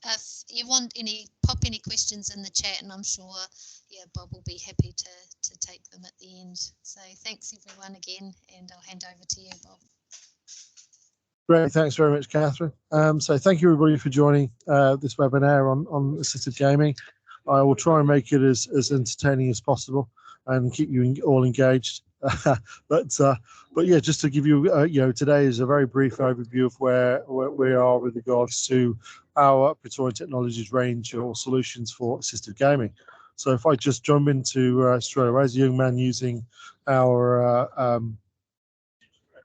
if you want pop any questions in the chat, and I'm sure Bob will be happy to take them at the end. So thanks everyone again, and I'll hand over to you, Bob. Great, thanks very much, Catherine. So thank you everybody for joining this webinar on assistive gaming. I will try and make it as entertaining as possible and keep you all engaged. But yeah, just to give you, today is a very brief overview of where we are with regards to our Pretorian Technologies range or solutions for assistive gaming. So if I just jump into straight away, as a young man using our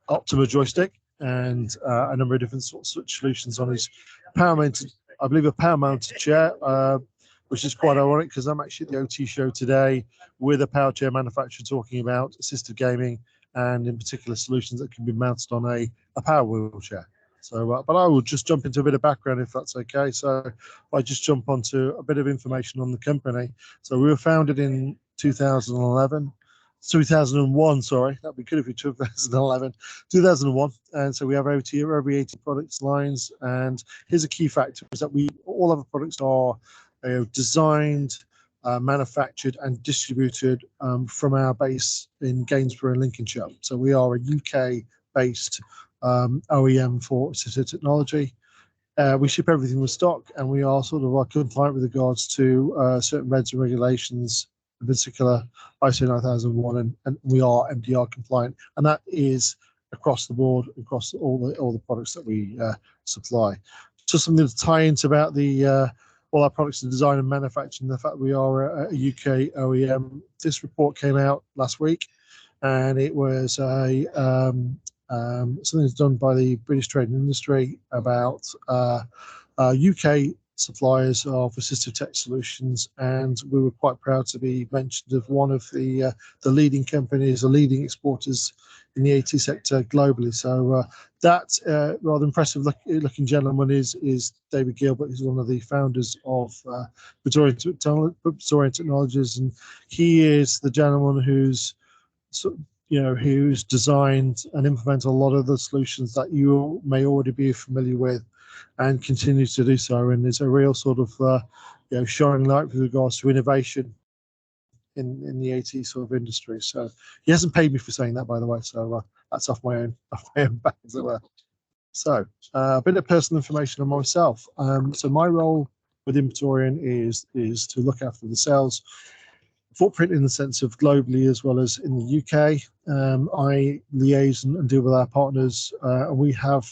Optima joystick and a number of different sorts of solutions on his power-mounted, I believe a power-mounted chair, which is quite ironic because I'm actually at the OT show today with a power chair manufacturer talking about assistive gaming and in particular solutions that can be mounted on a power wheelchair. So, but I will just jump into a bit of background if that's okay. So if I just jump onto a bit of information on the company. So we were founded in 2001, sorry, that'd be good if we 2001. And so we have over 80 products lines. And here's a key factor is that all of our products are designed, manufactured and distributed from our base in Gainsborough and Lincolnshire. So we are a UK-based OEM for assistive technology. We ship everything with stock, and we are sort of compliant with regards to certain regs and regulations, in particular ISO 9001, and we are MDR compliant, and that is across the board, across all the products that we supply. Just something to tie into about the all our products are designed and manufactured, and the fact we are a UK OEM. This report came out last week, and it was something that's done by the British Trade and Industry about UK suppliers of assistive tech solutions, and we were quite proud to be mentioned as one of the leading companies, the leading exporters in the AT sector globally. So that rather impressive looking gentleman is David Gilbert. He's one of the founders of Pretorian Technologies, and he is the gentleman who's who's designed and implemented a lot of the solutions that you may already be familiar with, and continues to do so. And there's a real sort of shining light with regards to innovation in the AT sort of industry. So he hasn't paid me for saying that, by the way. So that's off my own back, as it were. So a bit of personal information on myself. So my role within Pretorian is to look after the sales footprint in the sense of globally as well as in the UK. I liaise and deal with our partners, and we have,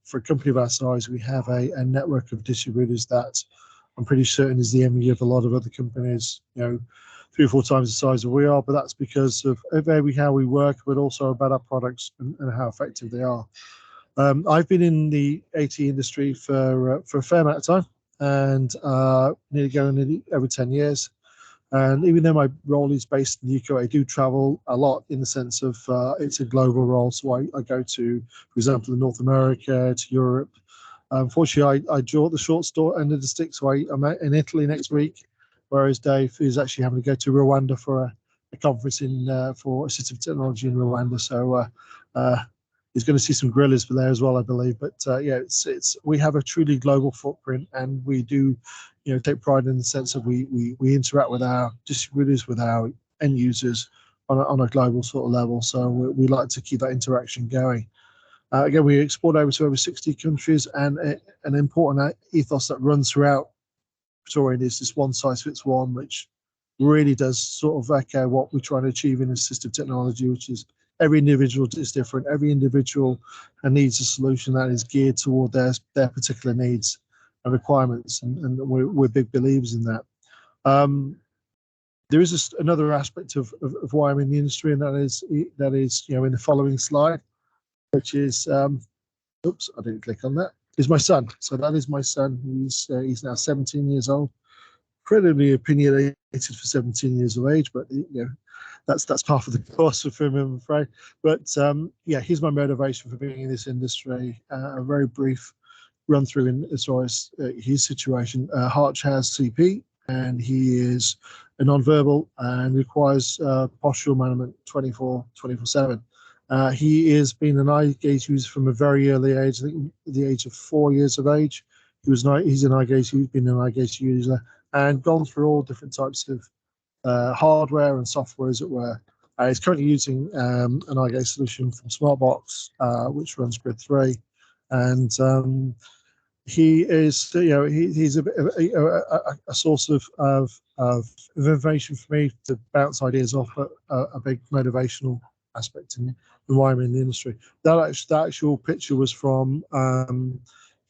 for a company of our size, we have a network of distributors that I'm pretty certain is the envy of a lot of other companies, 3 or 4 times the size that we are, but that's because of how we work, but also about our products and how effective they are. I've been in the AT industry for a fair amount of time, and nearly over 10 years. And even though my role is based in the UK, I do travel a lot in the sense of it's a global role. So I go to, for example, North America, to Europe. Unfortunately, I draw the short end of the stick, so I'm in Italy next week, whereas Dave is actually having to go to Rwanda for a conference for assistive technology in Rwanda. So he's going to see some gorillas for there as well, I believe. But we have a truly global footprint, and we do take pride in the sense that we interact with our distributors, with our end users on a global sort of level. So we like to keep that interaction going. Again, we export over to over 60 countries, and an important ethos that runs throughout Pretorian is this one size fits one, which really does sort of echo what we're trying to achieve in assistive technology, which is every individual is different. Every individual needs a solution that is geared toward their particular needs and requirements, and we're big believers in that. There is another aspect of why I'm in the industry, and that is in the following slide, which is oops, I didn't click on that. Is my son. So that is my son. He's now 17 years old. Incredibly opinionated for 17 years of age, but that's part of the course for him, I'm afraid. But here's my motivation for being in this industry. A very brief run through as far as his situation. Harch has CP, and he is a non-verbal and requires postural management 24/7. He has been an eye gaze user from a very early age, I think the age of 4 years of age. he's an iGaze, he's been an iGaze user and gone through all different types of hardware and software, as it were. He's currently using an iGaze solution from Smartbox, which runs Grid 3, and he is, he's a source of information for me to bounce ideas off, a big motivational aspect in why I'm in the industry. That actual picture was from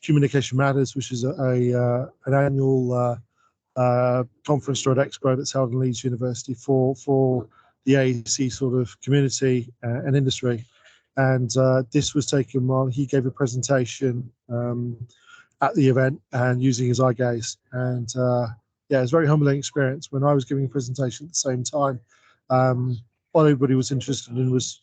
Communication Matters, which is an annual conference or expo that's held in Leeds University for the AEC sort of community and industry. And this was taken while he gave a presentation at the event and using his iGaze. And yeah, it was a very humbling experience. When I was giving a presentation at the same time, what everybody was interested in was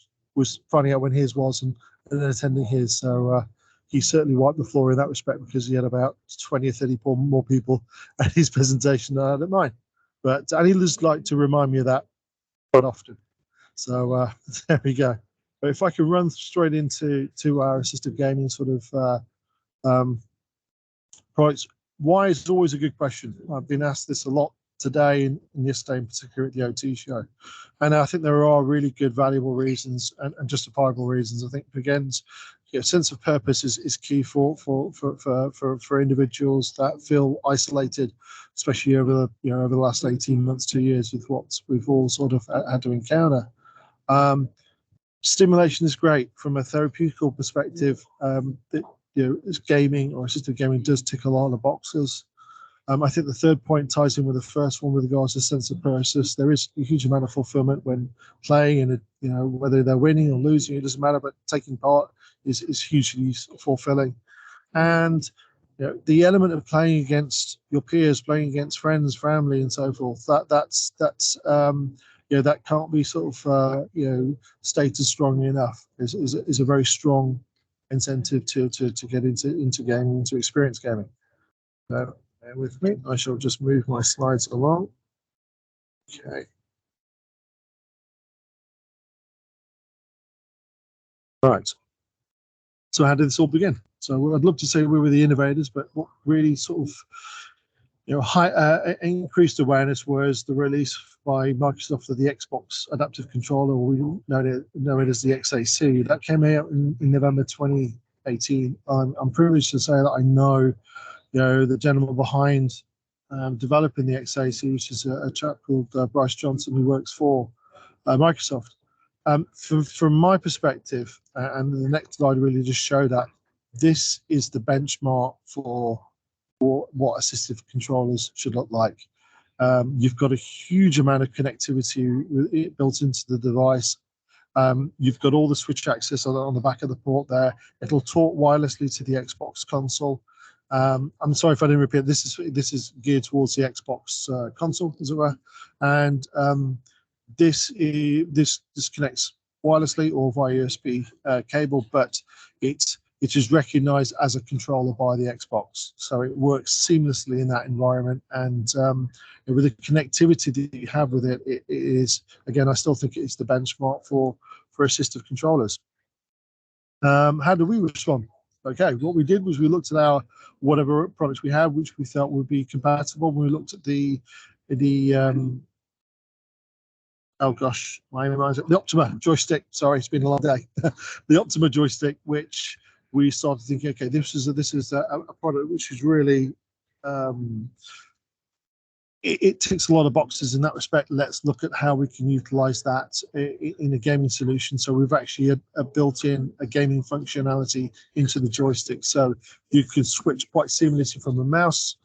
finding out when his was and then attending his. So he certainly wiped the floor in that respect, because he had about 20 or 30 more people at his presentation than I had at mine. And he just like to remind me of that quite often. So there we go. But if I can run straight into our assistive gaming sort of products, why is always a good question. I've been asked this a lot today and yesterday, in particular at the OT show, and I think there are really good, valuable reasons and justifiable reasons. I think again, sense of purpose is key for individuals that feel isolated, especially over the last 18 months, 2 years, with what we've all sort of had to encounter. Stimulation is great from a therapeutical perspective. Gaming or assistive gaming does tick a lot of boxes. I think the third point ties in with the first one with regards to sense of purpose. There is a huge amount of fulfillment when playing, and whether they're winning or losing, it doesn't matter. But taking part is hugely fulfilling, and the element of playing against your peers, playing against friends, family, and so forth. That's that can't be sort of stated strongly enough. Is a very strong incentive to get into gaming, to experience gaming. So bear with me. I shall just move my slides along. Okay. Right. So how did this all begin? So I'd love to say we were the innovators, but what really sort of increased awareness was the release by Microsoft of the Xbox Adaptive Controller, or we know it as the XAC. That came out in November 2018. I'm privileged to say that I know the gentleman behind developing the XAC, which is a chap called Bryce Johnson, who works for Microsoft. From my perspective, and the next slide really just show that this is the benchmark for what assistive controllers should look like. You've got a huge amount of connectivity built into the device. You've got all the switch access on the back of the port there. It'll talk wirelessly to the Xbox console. I'm sorry if I didn't repeat. This is geared towards the Xbox console, as it were, and this connects wirelessly or via USB cable, but it is recognized as a controller by the Xbox, so it works seamlessly in that environment. And with the connectivity that you have with it, it is, again, I still think it's the benchmark for assistive controllers. How do we respond? Okay, what we did was we looked at our whatever products we had, which we felt would be compatible. We looked at the oh gosh, my name is it? The Optima joystick. Sorry, it's been a long day. The Optima joystick, which we started thinking, okay, this is a product which is really it ticks a lot of boxes in that respect. Let's look at how we can utilize that in a gaming solution. So we've actually built in a gaming functionality into the joystick, so you can switch quite seamlessly from a mouse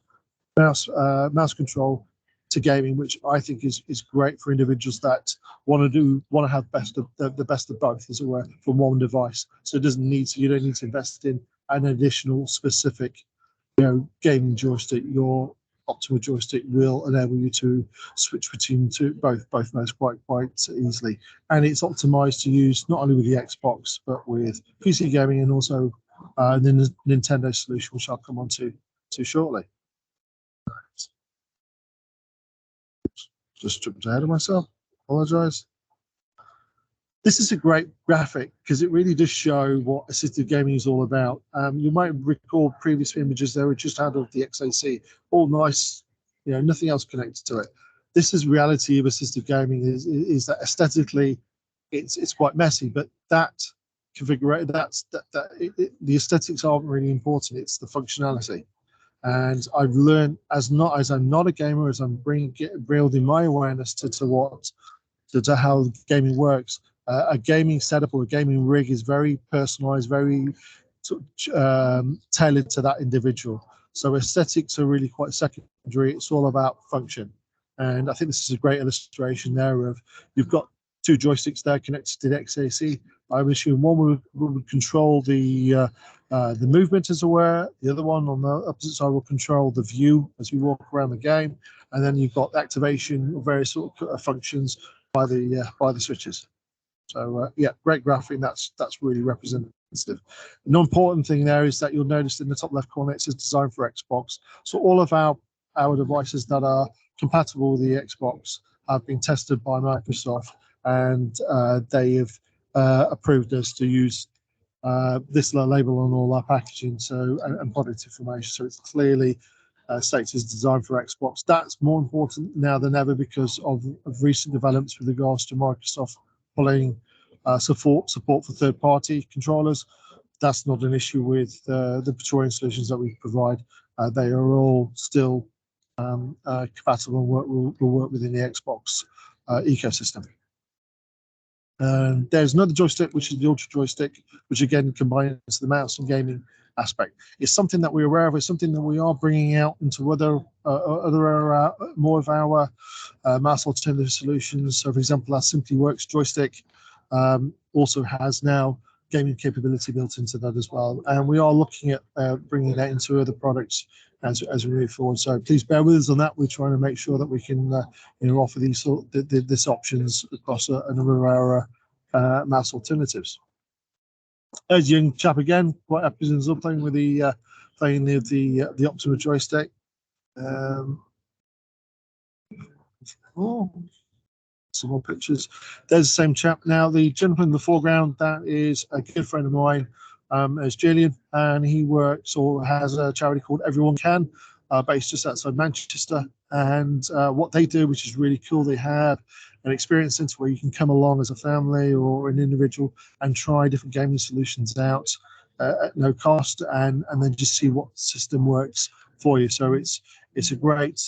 control to gaming, which I think is great for individuals that want to have the best of both, as it were, from one device. So you don't need to invest in an additional specific gaming joystick. Your Optima joystick will enable you to switch between both modes quite easily, and it's optimized to use not only with the Xbox but with PC gaming, and also the Nintendo solution, which I'll come on to shortly. Just tripped ahead of myself. Apologize. This is a great graphic because it really does show what assistive gaming is all about. You might recall previous images they were just out of the XAC, all nice, nothing else connected to it. This is reality of assistive gaming is that aesthetically, it's quite messy, but that configuration, the aesthetics aren't really important. It's the functionality. And I've learned as I'm not a gamer, as I'm building my awareness to how gaming works. A gaming setup or a gaming rig is very personalized, very tailored to that individual. So aesthetics are really quite secondary. It's all about function. And I think this is a great illustration there of you've got two joysticks there connected to the XAC. I'm assuming one would control the movement, as it were. The other one on the opposite side will control the view as we walk around the game. And then you've got activation of various sort of functions by the switches. So yeah, great graphic. That's really representative. An important thing there is that you'll notice in the top left corner it says designed for Xbox. So all of our devices that are compatible with the Xbox have been tested by Microsoft, and they have approved us to use this label on all our packaging, and product information. So it's clearly states is designed for Xbox. That's more important now than ever because of recent developments with regards to Microsoft pulling support for third-party controllers. That's not an issue with the Pretorian solutions that we provide. They are all still compatible and will work within the Xbox ecosystem. There's another joystick, which is the Ultra Joystick, which again combines the mouse and gaming aspect. It's something that we're aware of. It's something that we are bringing out into more of our mouse alternative solutions. So, for example, our Simply Works joystick also has now gaming capability built into that as well. And we are looking at bringing that into other products as we move forward. So please bear with us on that. We're trying to make sure that we can offer these this options across a number of our mouse alternatives. As a young chap again, quite happy to playing with the Optima joystick. Some more pictures. There's the same chap. Now the gentleman in the foreground, that is a good friend of mine, as Julian, and he works or has a charity called Everyone Can, based just outside Manchester. And what they do, which is really cool, they have an experience center where you can come along as a family or an individual and try different gaming solutions out at no cost, and then just see what system works for you. So it's a great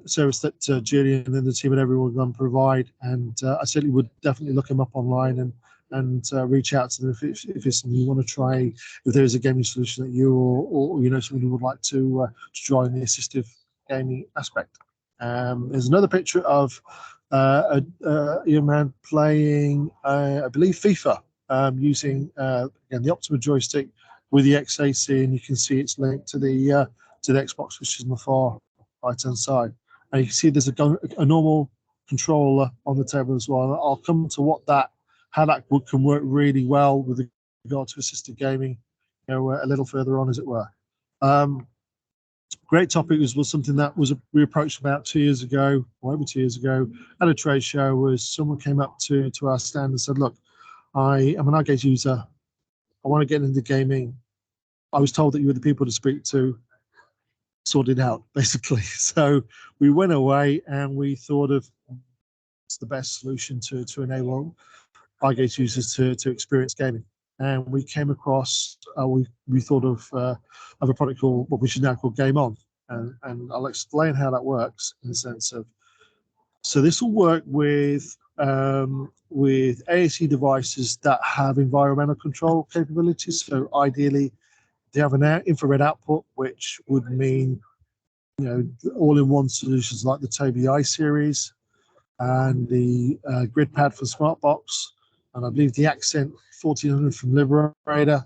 service that Julian and the team at Everyone Can provide, and I certainly would definitely look him up online and reach out to them if it's something you want to try, if there is a gaming solution that you or someone who would like to join the assistive gaming aspect. There's another picture of a young man playing, I believe, FIFA, using again the Optima joystick with the XAC, and you can see it's linked to the Xbox, which is on the far right-hand side. And you can see there's a normal controller on the table as well. I'll come to how that can work really well with regard to assistive gaming, a little further on, as it were. Great topic was something that we approached about 2 years ago, or over 2 years ago, at a trade show. Was someone came up to our stand and said, "Look, I am an iGaze user. I want to get into gaming. I was told that you were the people to speak to. Sort it out," basically. So we went away and we thought of it's the best solution to enable iGaze users to experience gaming. And we came across, we thought of a product called what we should now call Game On, and I'll explain how that works in the sense of. So this will work with AAC devices that have environmental control capabilities. So ideally, they have an infrared output, which would mean all-in-one solutions like the Tobii I series and the GridPad from Smartbox, and I believe the Accent 1400 from Liberator.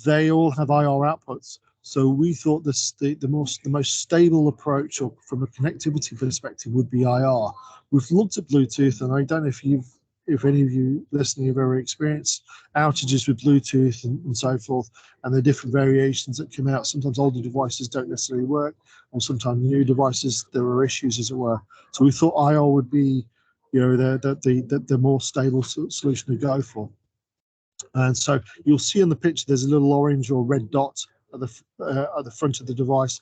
They all have IR outputs. So we thought the most stable approach, or from a connectivity perspective, would be IR. We've looked at Bluetooth, and I don't know if any of you listening have ever experienced outages with Bluetooth and so forth, and the different variations that come out. Sometimes older devices don't necessarily work, or sometimes new devices, there are issues, as it were. So we thought IR would be the more stable solution to go for. And so you'll see on the picture there's a little orange or red dot at the front of the device.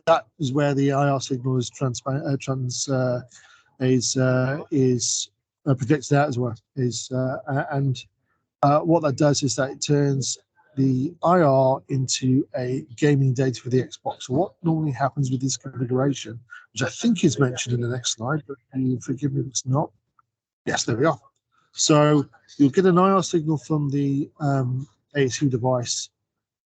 That is where the IR signal is projected out as well. What that does is that it turns the IR into a gaming data for the Xbox. So what normally happens with this configuration, which I think is mentioned in the next slide, but you forgive me if it's not. Yes, there we are. So you'll get an IR signal from the ASU device.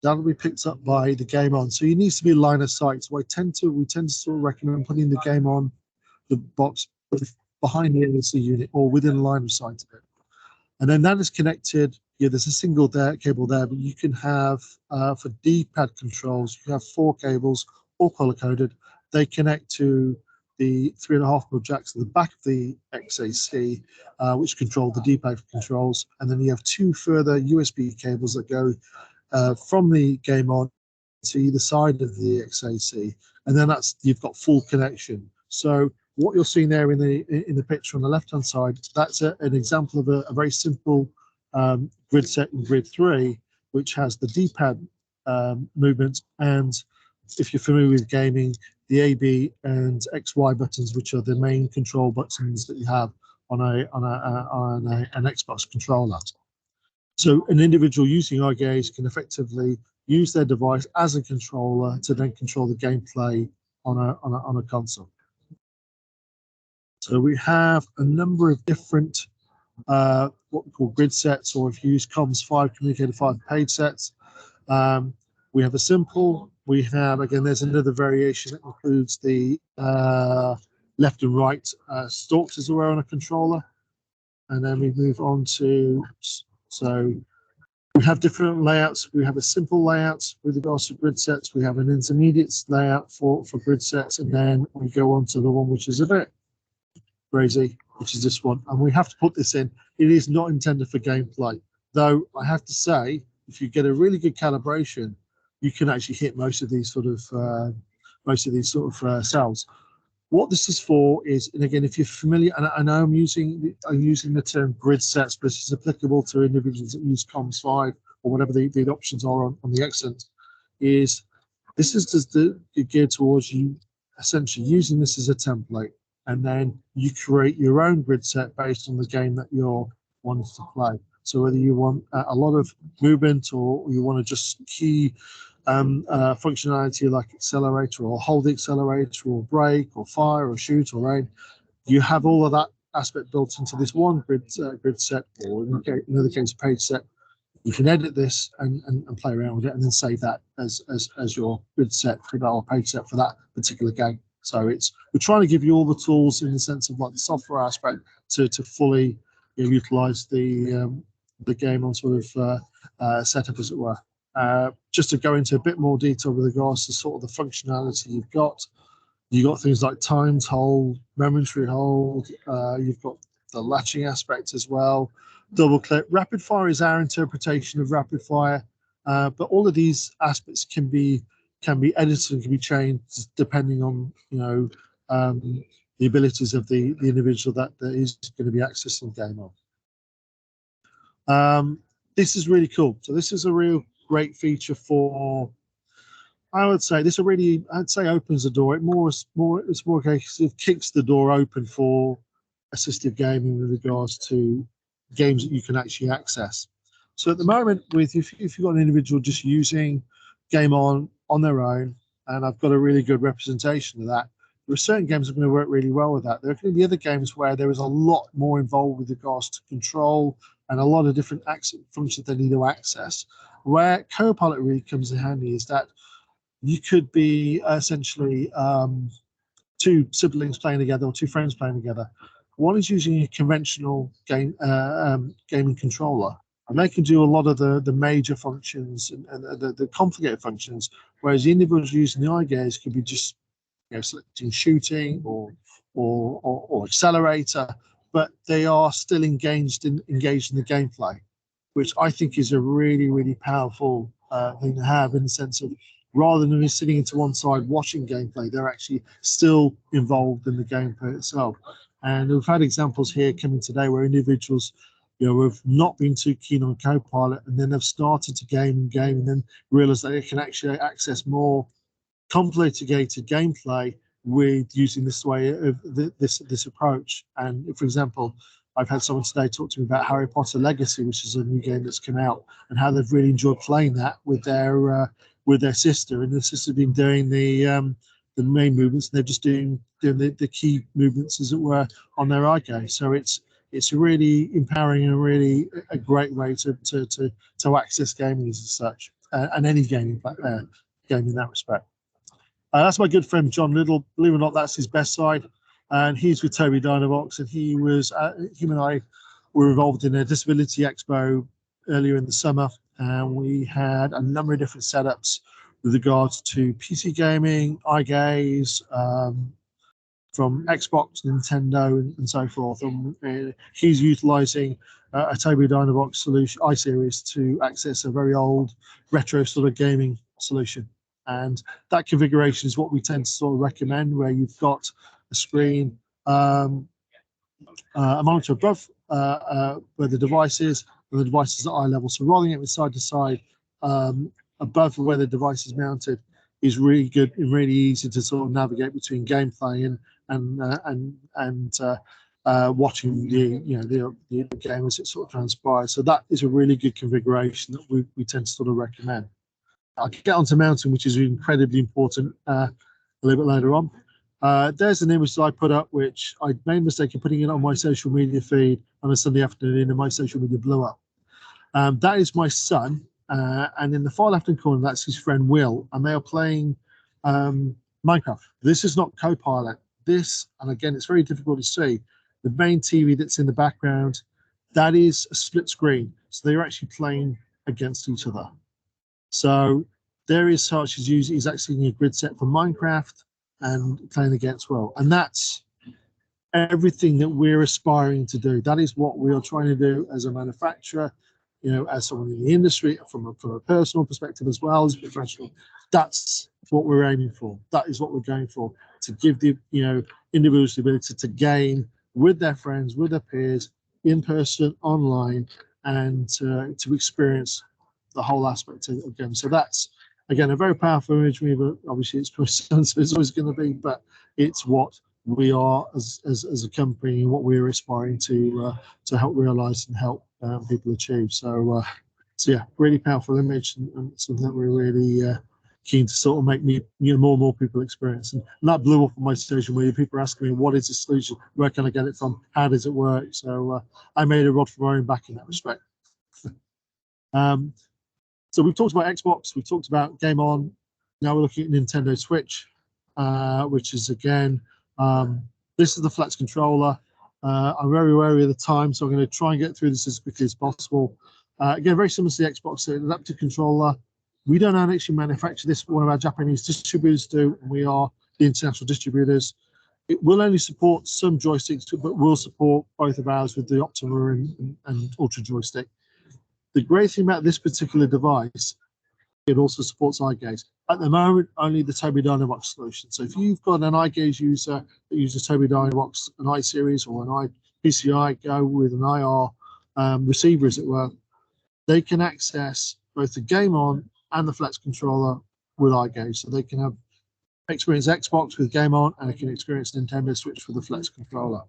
That'll be picked up by the game on. So it needs to be line of sight. So we tend to sort of recommend putting the game on the box behind the ASU unit or within line of sight of it. And then that is connected. Yeah, there's a single cable there, but you can have for D-pad controls, you have 4 cables, all color coded. They connect to the 3.5mm jacks at the back of the XAC, which control the D-pad controls. And then you have 2 further USB cables that go from the game on to either side of the XAC, and then you've got full connection. So what you're seeing there in the picture on the left-hand side, that's an example of a very simple grid set in grid 3, which has the D-pad movements, and if you're familiar with gaming, the A, B, and X, Y buttons, which are the main control buttons that you have on an Xbox controller. So an individual using eye gaze can effectively use their device as a controller to then control the gameplay on a console. So we have a number of different what we call grid sets, or if you use COMS5, Communicator 5 page sets. We have a simple. We have, again, there's another variation that includes the left and right stalks as well on a controller. And then we move on to, so we have different layouts. We have a simple layout with regards to grid sets. We have an intermediate layout for grid sets. And then we go on to the one which is a bit crazy, which is this one. And we have to put this in. It is not intended for gameplay. Though I have to say, if you get a really good calibration, you can actually hit most of these sort of cells. What this is for is, and again, if you're familiar, and I know I'm using the term grid sets, but this is applicable to individuals that use COMS5 or whatever the options are on the Accent, is this is just geared towards you essentially using this as a template, and then you create your own grid set based on the game that you're wanting to play. So whether you want a lot of movement or you want to just key functionality like accelerator or hold the accelerator or brake or fire or shoot or aim, you have all of that aspect built into this one grid set, or in another case, page set. You can edit this and play around with it, and then save that as your grid set for that, or page set for that particular game. So we're trying to give you all the tools in the sense of like the software aspect to fully utilize the game on sort of setup, as it were. Just to go into a bit more detail with regards to sort of the functionality you've got things like timed hold, momentary hold, you've got the latching aspect as well, double click. Rapid fire is our interpretation of rapid fire, but all of these aspects can be edited and can be changed depending on the abilities of the individual that is going to be accessing the game on. This is really cool. So this is a real great feature for, I would say this already, I'd say opens the door. It's more a case of kicks the door open for assistive gaming with regards to games that you can actually access. So at the moment, if you've got an individual just using Game On their own, and I've got a really good representation of that, there are certain games that are going to work really well with that. There are going to be other games where there is a lot more involved with regards to control and a lot of different functions they need to access. Where Copilot really comes in handy is that you could be essentially 2 siblings playing together or 2 friends playing together. One is using a conventional gaming controller, and they can do a lot of the major functions and the complicated functions, whereas the individuals using the eye gaze could be just selecting shooting or accelerator, but they are still engaged in the gameplay, which I think is a really, really powerful thing to have, in the sense of rather than just sitting to one side watching gameplay, they're actually still involved in the gameplay itself. And we've had examples here coming today where individuals, have not been too keen on Copilot, and then they've started to game and then realize that they can actually access more complicated gameplay with using this way of this approach. And for example, I've had someone today talk to me about Harry Potter Legacy, which is a new game that's come out, and how they've really enjoyed playing that with their sister, and the sister's been doing the main movements, and they're just doing the key movements, as it were, on their eye gaze. So it's really empowering and really a great way to access gaming as such, and any gaming game in that respect. That's my good friend John Little. Believe it or not, that's his best side, and he's with Toby Dynavox, and him and I were involved in a disability expo earlier in the summer, and we had a number of different setups with regards to PC gaming, eye gaze, from Xbox, Nintendo, and so forth. And he's utilising a Toby Dynavox solution, iSeries, to access a very old retro sort of gaming solution. And that configuration is what we tend to sort of recommend, where you've got a screen, a monitor above where the device is, and the device is at eye level. So rolling it side to side above where the device is mounted is really good and really easy to sort of navigate between gameplay and watching the game as it sort of transpires. So that is a really good configuration that we tend to sort of recommend. I'll get onto mounting, which is incredibly important a little bit later on. There's an image that I put up, which I made a mistake of putting it on my social media feed on a Sunday afternoon, and my social media blew up. That is my son, and in the far left-hand corner, that's his friend Will, and they are playing Minecraft. This is not Copilot. This, and again, it's very difficult to see, the main TV that's in the background, that is a split screen. So they're actually playing against each other. So there is such as he's actually in a grid set for Minecraft and playing against Will. And that's everything that we're aspiring to do. That is what we are trying to do as a manufacturer, as someone in the industry, from a personal perspective as well as professional. That's what we're aiming for. That is what we're going for, to give the individuals the ability to game with their friends, with their peers, in person, online, and to experience the whole aspect of game. So that's, again, a very powerful image. But obviously it's my son, so it's always going to be, but it's what we are as a company and what we're aspiring to help realize and help people achieve. So yeah, really powerful image, and something that we're really keen to sort of make more and more people experience. And that blew up on my station, where people are asking me, what is the solution? Where can I get it from? How does it work? So I made a rod for my own back in that respect. So we've talked about Xbox, we've talked about Game On. Now we're looking at Nintendo Switch, which is, again, this is the Flex controller. I'm very wary of the time, so I'm going to try and get through this as quickly as possible. Again, very similar to the Xbox, an adaptive controller. We don't actually manufacture this. One of our Japanese distributors do, and we are the international distributors. It will only support some joysticks, but will support both of ours with the Optima and Ultra Joystick. The great thing about this particular device, it also supports eye gaze. At the moment, only the Toby Dynavox solution. So if you've got an eye gaze user that uses Toby Dynavox, an iSeries or an PCI Go with an IR receiver, as it were, they can access both the Game On and the Flex controller with eye gaze. So they can have experience Xbox with Game On, and they can experience Nintendo Switch with the Flex controller.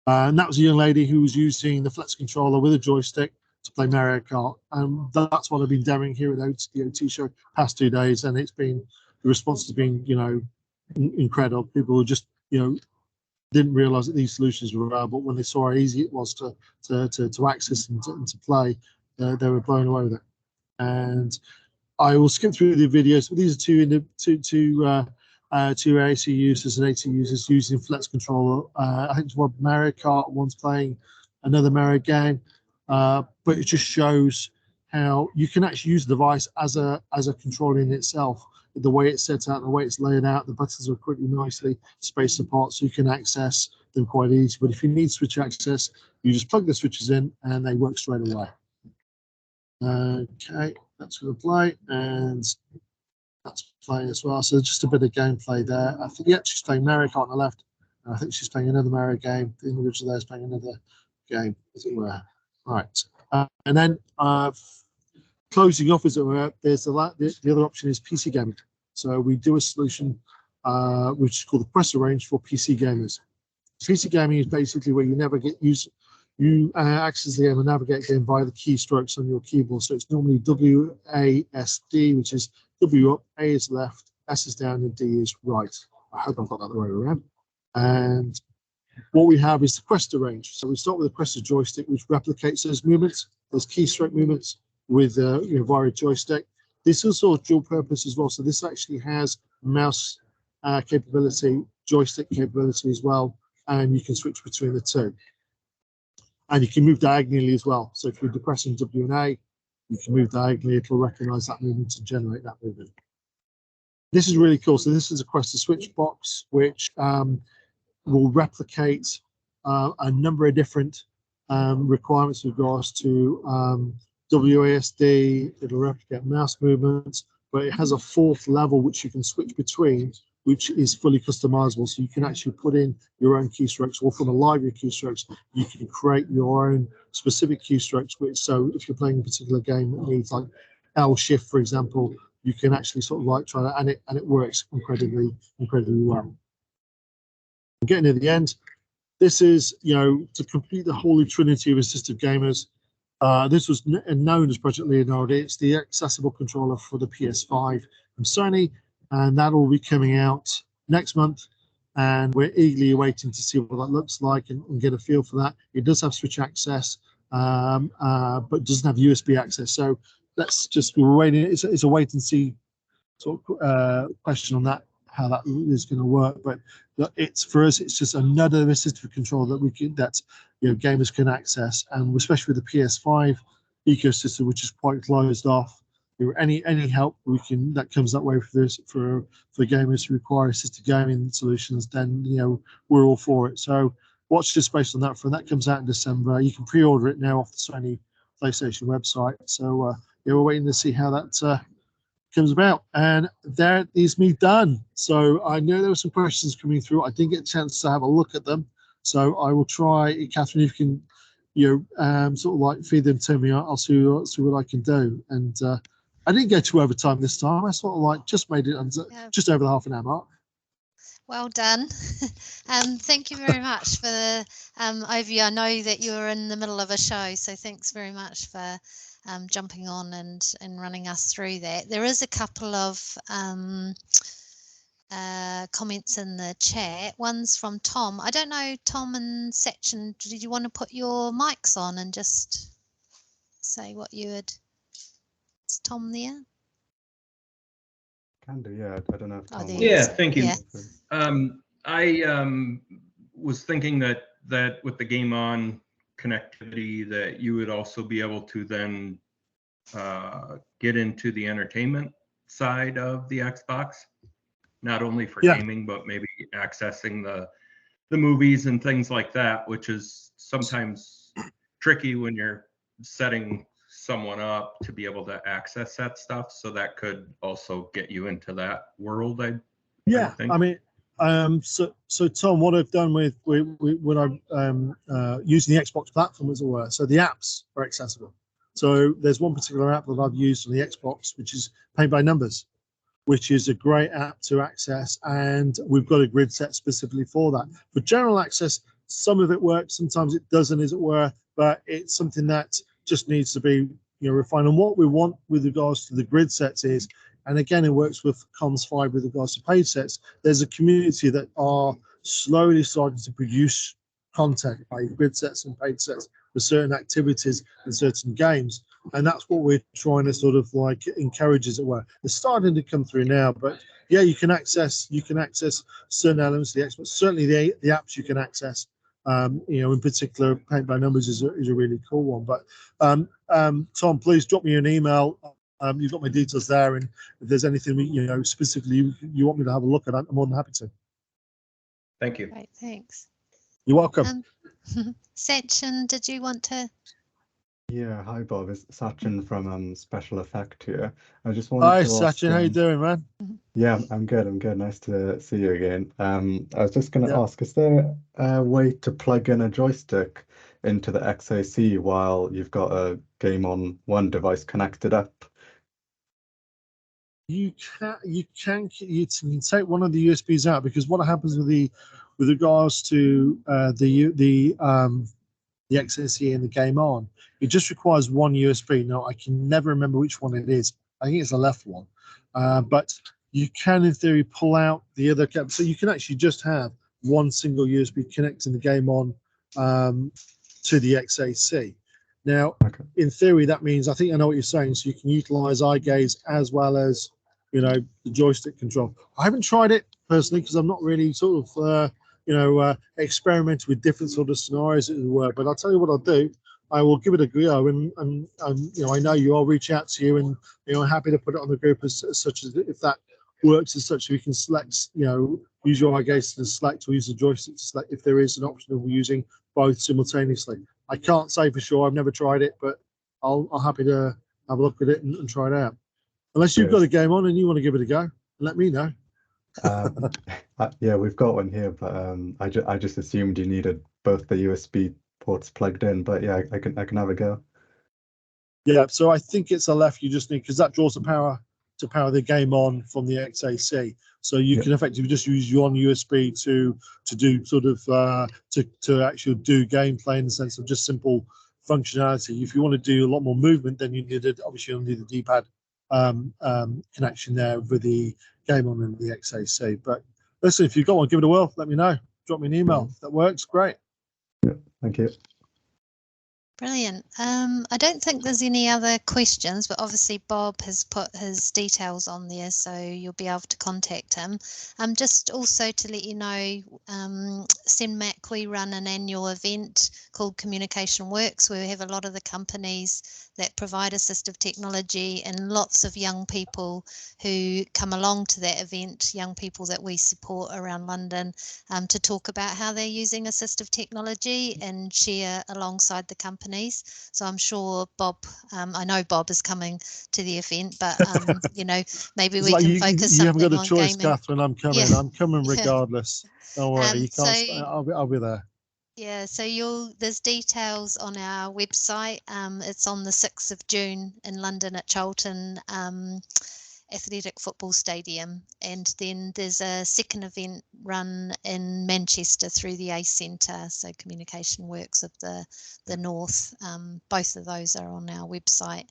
And that was a young lady who was using the Flex controller with a joystick to play Mario Kart. And that's what I've been demoing here at the OT show past 2 days. And the response has been, incredible. People who just, didn't realize that these solutions were available. When they saw how easy it was to access and to play, they were blown away with it. And I will skip through the videos, but these are two AC users and 80 users using Flex controller. I think it's one Mario Kart, one's playing another Mario game, but it just shows how you can actually use the device as a controller in itself. The way it's set out, the way it's laid out, the buttons are pretty nicely spaced apart, so you can access them quite easy. But if you need switch access, you just plug the switches in and they work straight away. Okay, that's going to play, and that's playing as well. So just a bit of gameplay there. I think, yeah, she's playing Mario Kart on the left, I think she's playing another Mario game. The individual there is playing another game, as it were. Right. And then closing off, as it were, there's the other option is PC gaming. So we do a solution which is called the Pressure Range for PC gamers. PC gaming is basically where you access the game and navigate the game via the keystrokes on your keyboard. So it's normally WASD, which is W up, A is left, S is down, and D is right. I hope I've got that the right way around. And what we have is the Quester range. So we start with a Quester joystick, which replicates those movements, those keystroke movements, with via a joystick. This is also dual purpose as well. So this actually has mouse capability, joystick capability as well, and you can switch between the two. And you can move diagonally as well. So if you're depressing W and A, you can move diagonally. It'll recognize that movement and generate that movement. This is really cool. So this is a Quester switch box, which will replicate a number of different requirements with regards to WASD. It'll replicate mouse movements, but it has a fourth level which you can switch between, which is fully customizable. So you can actually put in your own keystrokes, or from a library of keystrokes, you can create your own specific keystrokes. Which, so if you're playing a particular game that needs like L shift, for example, you can actually sort of like try that, and it works incredibly well. Getting to the end, this is, to complete the holy trinity of assistive gamers. This was known as Project Leonardo. It's the accessible controller for the PS5 from Sony, and that will be coming out next month. And we're eagerly waiting to see what that looks like and get a feel for that. It does have switch access, but doesn't have USB access. So we're waiting. It's a wait and see sort of question on that, how that is going to work. But for us, it's just another assistive controller that gamers can access, and especially with the PS5 ecosystem, which is quite closed off. Any help that comes that way for gamers who require assistive gaming solutions, then we're all for it. So watch this space on that front. That comes out in December. You can pre-order it now off the Sony PlayStation website. So we're waiting to see how that comes about. And that is me done. So I know there were some questions coming through. I didn't get a chance to have a look at them, so I will try. Catherine, if you can sort of like feed them to me, I'll see what I can do. And I didn't go to overtime this time. I sort of like just made it just over the half an hour mark. Well done. Thank you very much for the overview. I know that you're in the middle of a show, so thanks very much for jumping on and running us through that. There is a couple of comments in the chat. One's from Tom. I don't know, Tom and Sachin, did you want to put your mics on and just say what you would? Is Tom there? Can do, yeah. I don't know if Tom thank you. Yeah. I was thinking that with the Game On connectivity, that you would also be able to then get into the entertainment side of the Xbox, not only for gaming, but maybe accessing the movies and things like that, which is sometimes tricky when you're setting someone up to be able to access that stuff. So that could also get you into that world. I think. I mean, so Tom, what I've done with when I'm using the Xbox platform, as it were, so the apps are accessible. So there's one particular app that I've used on the Xbox, which is Paint by Numbers, which is a great app to access, and we've got a grid set specifically for that. For general access, some of it works, sometimes it doesn't, as it were, but it's something that just needs to be refined. And what we want with regards to the grid sets is, and again, it works with Comms 5 with regards to page sets, there's a community that are slowly starting to produce content, like grid sets and page sets for certain activities and certain games. And that's what we're trying to sort of like encourage, as it were. It's starting to come through now, but yeah, you can access certain elements of the Xbox. Certainly the apps you can access. In particular, Paint by Numbers is a really cool one. But Tom, please drop me an email. You've got my details there, and if there's anything specifically you want me to have a look at, I'm more than happy to. Thank you. Great, thanks. You're welcome. Sachin, did you want to Yeah, hi Bob, it's Sachin from Special Effect here. I just wanted Hi, to ask, Sachin. How you doing, man? yeah, I'm good, I'm good. Nice to see you again. I was just going to Yeah. ask, is there a way to plug in a joystick into the XAC while you've got a game on one device connected up? You can take one of the USBs out, because what happens with regards to the XAC and the game on, it just requires one USB. Now I can never remember which one it is. I think it's the left one, but you can in theory pull out the other cap, so you can actually just have one single USB connecting the game on to the XAC. Now, Okay. in theory, that means, I think I know what you're saying, so you can utilize eye gaze as well as, you know, the joystick control. I haven't tried it personally because I'm not really sort of experimented with different sort of scenarios, as it were. But I'll tell you what I'll do. I will give it a go, and you know, I know you. I'll reach out to you, and you know, I'm happy to put it on the group as such as if that works as such. We can select, you know, use your eye gaze to select, or use the joystick to select if there is an option of using both simultaneously. I can't say for sure. I've never tried it, but I'll happy to have a look at it and try it out. Unless you've got a game on and you want to give it a go, let me know. Yeah, we've got one here, but I just assumed you needed both the USB ports plugged in. But yeah, I can have a go. Yeah, so I think it's a left you just need, because that draws the power to power the game on from the XAC. So you can effectively just use your USB to do sort of to actually do gameplay in the sense of just simple functionality. If you want to do a lot more movement, then you need it. Obviously, you'll need the D-pad connection there with the game on and the XAC. But listen, if you've got one, give it a whirl. Let me know. Drop me an email. If that works, great. Thank you. Brilliant. I don't think there's any other questions, but obviously Bob has put his details on there, so you'll be able to contact him. Just also to let you know, CENMAC, we run an annual event called Communication Works, where we have a lot of the companies that provide assistive technology and lots of young people who come along to that event, young people that we support around London, to talk about how they're using assistive technology and share alongside the companies. So I'm sure Bob, I know Bob is coming to the event, but you know, maybe we can focus you haven't something got a on choice, gaming. Catherine. I'm coming. Yeah. I'm coming regardless. Don't worry. You can't. So, I'll be there. yeah, so there's details on our website. It's on the 6th of June in London at Charlton Athletic Football Stadium, and then there's a second event run in Manchester through the ACE Centre, so Communication Works of the North. Both of those are on our website.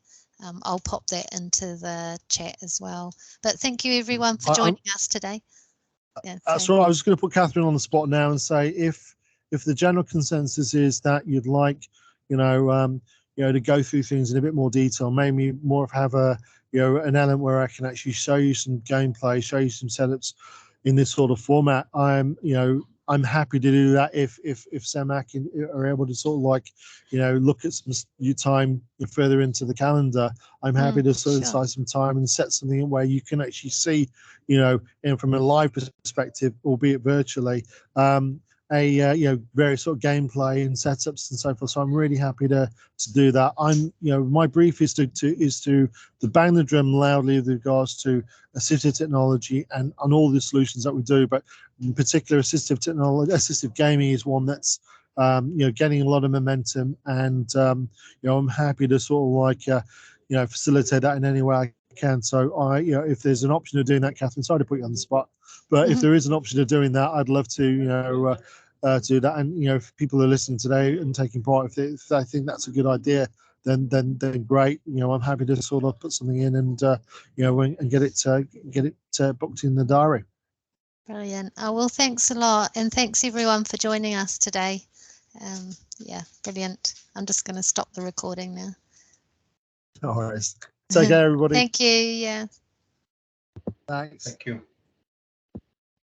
I'll pop that into the chat as well. But thank you everyone for joining us today. Yeah, that's right. I was just going to put Catherine on the spot now and say, if the general consensus is that you'd like, you know, to go through things in a bit more detail, maybe more of have a, you know, an element where I can actually show you some gameplay, show you some setups in this sort of format. I'm happy to do that if CENMAC are able to sort of like, you know, look at some time further into the calendar. I'm happy to sort of decide some time and set something where you can actually see, you know, and from a live perspective, albeit virtually, you know, various sort of gameplay and setups and so forth. So I'm really happy to do that. My brief is to bang the drum loudly with regards to assistive technology and all the solutions that we do, but in particular assistive technology, assistive gaming is one that's getting a lot of momentum, and I'm happy to sort of like facilitate that in any way I can. So if there's an option of doing that, Catherine, sorry to put you on the spot, but if there is an option of doing that, I'd love to do that. And if people are listening today and taking part, if they think that's a good idea, then great. I'm happy to sort of put something in and and get it booked in the diary. Brilliant. Oh, well, thanks a lot, and thanks everyone for joining us today. Yeah, brilliant. I'm just going to stop the recording now. No worries. Take care, everybody. Thank you. Yeah. Thanks. Thank you.